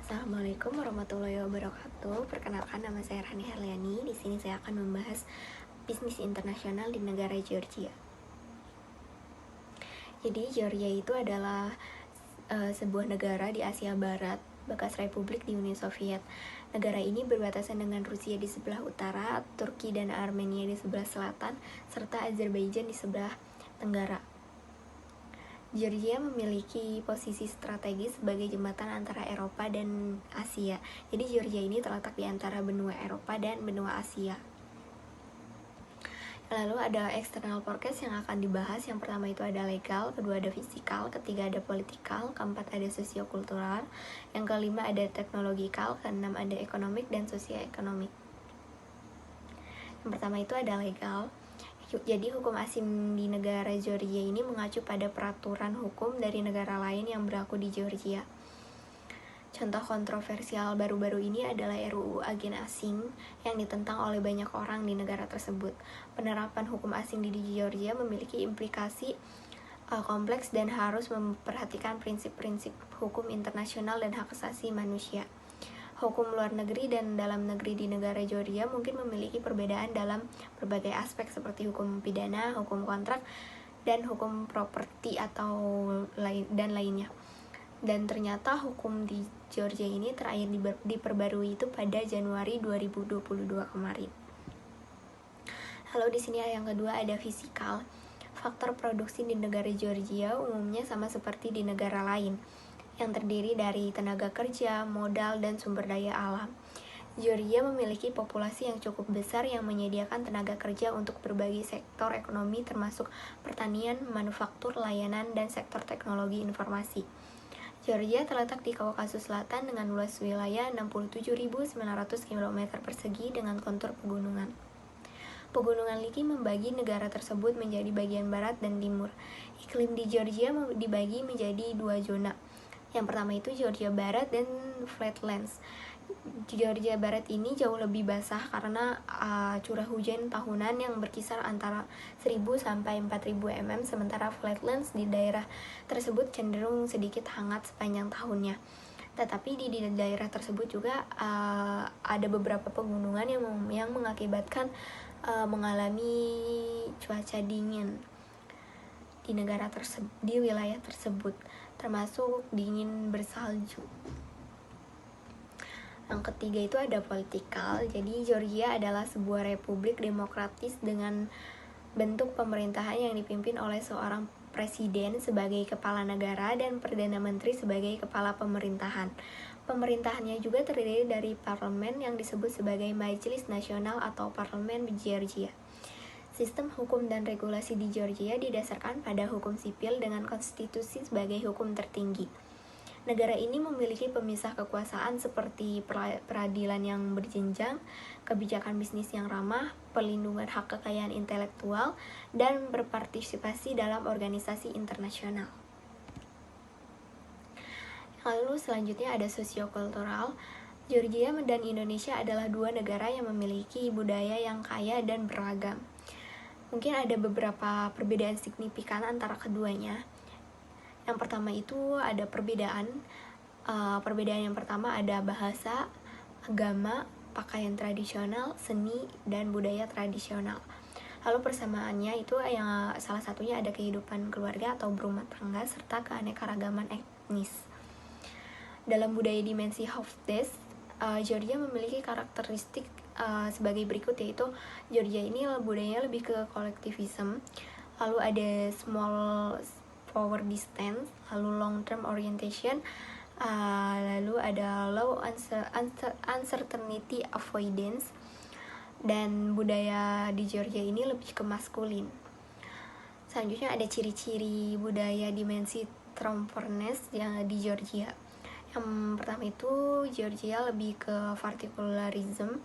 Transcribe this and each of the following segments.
Assalamualaikum warahmatullahi wabarakatuh. Perkenalkan, nama saya Rani Herliani. Di sini saya akan membahas bisnis internasional di negara Georgia. Jadi Georgia itu adalah sebuah negara di Asia Barat, bekas republik di Uni Soviet. Negara ini berbatasan dengan Rusia di sebelah utara, Turki dan Armenia di sebelah selatan, serta Azerbaijan di sebelah tenggara. Georgia memiliki posisi strategis sebagai jembatan antara Eropa dan Asia. Jadi Georgia ini terletak di antara benua Eropa dan benua Asia. Lalu ada external forecast yang akan dibahas. Yang pertama itu ada legal, kedua ada fisikal, ketiga ada politikal, keempat ada sosiokultural, yang kelima ada teknologikal, keenam ada ekonomik dan sosioekonomik. Yang pertama itu ada legal. Jadi hukum asing di negara Georgia ini mengacu pada peraturan hukum dari negara lain yang berlaku di Georgia. Contoh kontroversial baru-baru ini adalah RUU Agen Asing yang ditentang oleh banyak orang di negara tersebut. Penerapan hukum asing di Georgia memiliki implikasi kompleks dan harus memperhatikan prinsip-prinsip hukum internasional dan hak asasi manusia. Hukum luar negeri dan dalam negeri di negara Georgia mungkin memiliki perbedaan dalam berbagai aspek seperti hukum pidana, hukum kontrak, dan hukum properti dan lainnya. Dan ternyata hukum di Georgia ini terakhir diperbarui itu pada Januari 2022 kemarin. Lalu di sini yang kedua ada fisikal. Faktor produksi di negara Georgia umumnya sama seperti di negara lain, yang terdiri dari tenaga kerja, modal, dan sumber daya alam. Georgia memiliki populasi yang cukup besar yang menyediakan tenaga kerja untuk berbagai sektor ekonomi termasuk pertanian, manufaktur, layanan, dan sektor teknologi informasi. Georgia terletak di Kaukasus Selatan dengan luas wilayah 67.900 km persegi dengan kontur pegunungan. Pegunungan Liki membagi negara tersebut menjadi bagian barat dan timur. Iklim di Georgia dibagi menjadi dua zona. Yang pertama itu Georgia Barat dan Flatlands. Georgia Barat ini jauh lebih basah karena curah hujan tahunan yang berkisar antara 1.000 sampai 4.000 mm, sementara Flatlands di daerah tersebut cenderung sedikit hangat sepanjang tahunnya. Tetapi di daerah tersebut juga ada beberapa pegunungan yang mengakibatkan mengalami cuaca dingin di wilayah tersebut, termasuk dingin bersalju. Yang ketiga itu ada politikal. Jadi Georgia adalah sebuah republik demokratis dengan bentuk pemerintahan yang dipimpin oleh seorang presiden sebagai kepala negara dan perdana menteri sebagai kepala pemerintahan. Pemerintahannya juga terdiri dari parlemen yang disebut sebagai Majelis Nasional atau Parlemen Georgia. Sistem hukum dan regulasi di Georgia didasarkan pada hukum sipil dengan konstitusi sebagai hukum tertinggi. Negara ini memiliki pemisah kekuasaan seperti peradilan yang berjenjang, kebijakan bisnis yang ramah, perlindungan hak kekayaan intelektual, dan berpartisipasi dalam organisasi internasional. Lalu selanjutnya ada sosiokultural. Georgia dan Indonesia adalah dua negara yang memiliki budaya yang kaya dan beragam. Mungkin ada beberapa perbedaan signifikan antara keduanya. Yang pertama itu ada perbedaan yang pertama ada bahasa, agama, pakaian tradisional, seni, dan budaya tradisional. Lalu persamaannya itu yang salah satunya ada kehidupan keluarga atau berumah tangga serta keanekaragaman etnis. Dalam budaya dimensi Hofstede, Georgia memiliki karakteristik sebagai berikut, yaitu Georgia ini budayanya lebih ke kolektivisme, lalu ada small power distance, lalu long term orientation, lalu ada low uncertainty avoidance, dan budaya di Georgia ini lebih ke maskulin. Selanjutnya ada ciri-ciri budaya dimensi Trumporness yang di Georgia. Yang pertama itu Georgia lebih ke particularism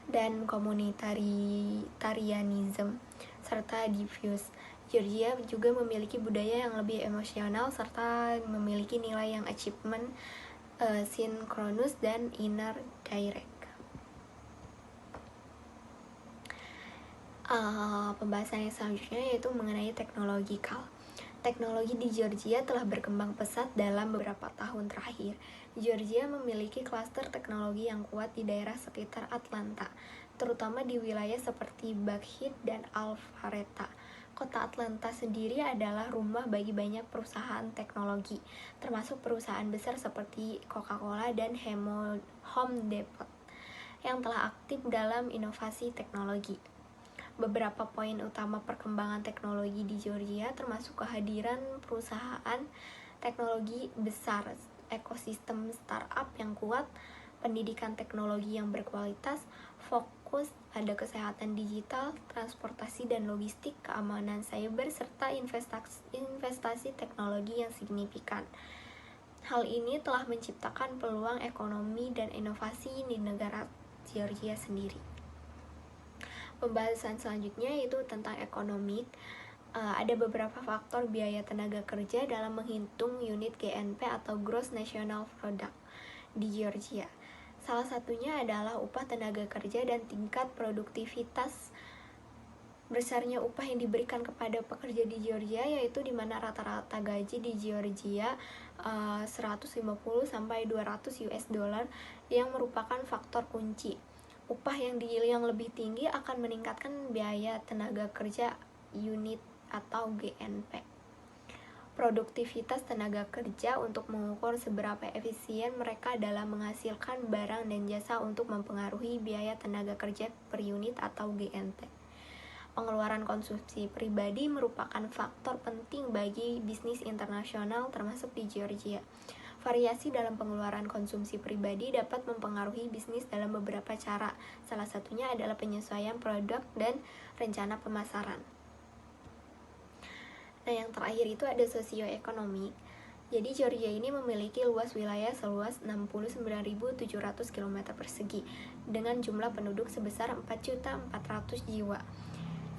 dan komunitarianism serta diffuse. Georgia juga memiliki budaya yang lebih emosional serta memiliki nilai yang achievement, synchronous, dan inner direct. Pembahasan yang selanjutnya yaitu mengenai teknologikal. Teknologi di Georgia telah berkembang pesat dalam beberapa tahun terakhir. Georgia memiliki klaster teknologi yang kuat di daerah sekitar Atlanta, terutama di wilayah seperti Buckhead dan Alpharetta. Kota Atlanta sendiri adalah rumah bagi banyak perusahaan teknologi, termasuk perusahaan besar seperti Coca-Cola dan Home Depot, yang telah aktif dalam inovasi teknologi. Beberapa poin utama perkembangan teknologi di Georgia termasuk kehadiran perusahaan teknologi besar, ekosistem startup yang kuat, pendidikan teknologi yang berkualitas, fokus pada kesehatan digital, transportasi dan logistik, keamanan cyber, serta investasi teknologi yang signifikan. Hal ini telah menciptakan peluang ekonomi dan inovasi di negara Georgia sendiri. Pembahasan selanjutnya yaitu tentang ekonomi. Ada beberapa faktor biaya tenaga kerja dalam menghitung unit GNP atau Gross National Product di Georgia. Salah satunya adalah upah tenaga kerja dan tingkat produktivitas. Besarnya upah yang diberikan kepada pekerja di Georgia, yaitu di mana rata-rata gaji di Georgia 150 sampai 200 US dollar yang merupakan faktor kunci. Upah yang lebih tinggi akan meningkatkan biaya tenaga kerja unit atau GNP. Produktivitas tenaga kerja untuk mengukur seberapa efisien mereka dalam menghasilkan barang dan jasa untuk mempengaruhi biaya tenaga kerja per unit atau GNP. Pengeluaran konsumsi pribadi merupakan faktor penting bagi bisnis internasional termasuk di Georgia. Variasi dalam pengeluaran konsumsi pribadi dapat mempengaruhi bisnis dalam beberapa cara. Salah satunya adalah penyesuaian produk dan rencana pemasaran. Nah, yang terakhir itu ada sosioekonomi. Jadi Georgia ini memiliki luas wilayah seluas 69.700 km persegi dengan jumlah penduduk sebesar 4.400.000 jiwa.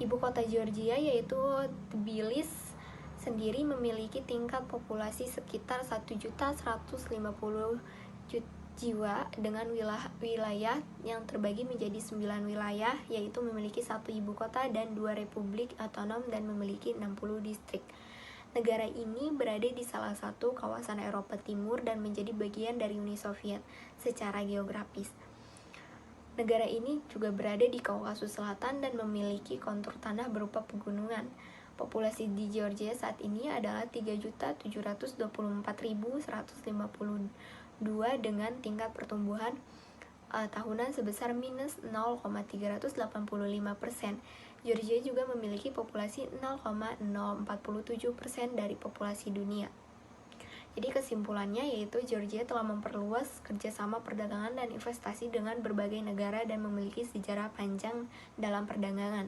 Ibu kota Georgia yaitu Tbilisi sendiri memiliki tingkat populasi sekitar 1.150.000 jiwa dengan wilayah yang terbagi menjadi 9 wilayah, yaitu memiliki 1 ibu kota dan 2 republik otonom dan memiliki 60 distrik. Negara ini berada di salah satu kawasan Eropa Timur dan menjadi bagian dari Uni Soviet secara geografis. Negara ini juga berada di Kaukasus Selatan dan memiliki kontur tanah berupa pegunungan. Populasi di Georgia saat ini adalah 3.724.152 dengan tingkat pertumbuhan tahunan sebesar minus 0,385%. Georgia juga memiliki populasi 0,047% dari populasi dunia. Jadi kesimpulannya yaitu Georgia telah memperluas kerjasama perdagangan dan investasi dengan berbagai negara dan memiliki sejarah panjang dalam perdagangan.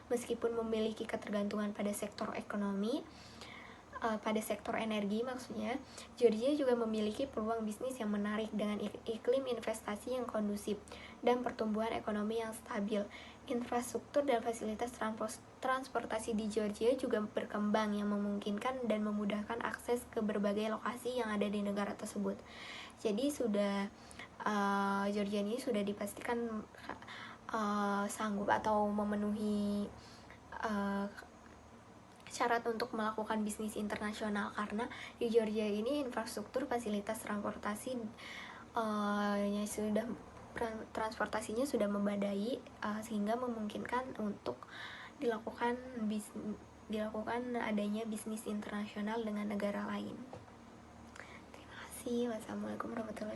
Meskipun memiliki ketergantungan pada sektor ekonomi, pada sektor energi maksudnya, Georgia juga memiliki peluang bisnis yang menarik dengan iklim investasi yang kondusif dan pertumbuhan ekonomi yang stabil. Infrastruktur dan fasilitas transportasi di Georgia juga berkembang yang memungkinkan dan memudahkan akses ke berbagai lokasi yang ada di negara tersebut. Jadi Georgia ini sudah dipastikan sanggup atau memenuhi syarat untuk melakukan bisnis internasional, karena di Georgia ini infrastruktur fasilitas transportasinya sudah memadai sehingga memungkinkan untuk dilakukan adanya bisnis internasional dengan negara lain. Terima kasih. Wassalamualaikum warahmatullahi wabarakatuh.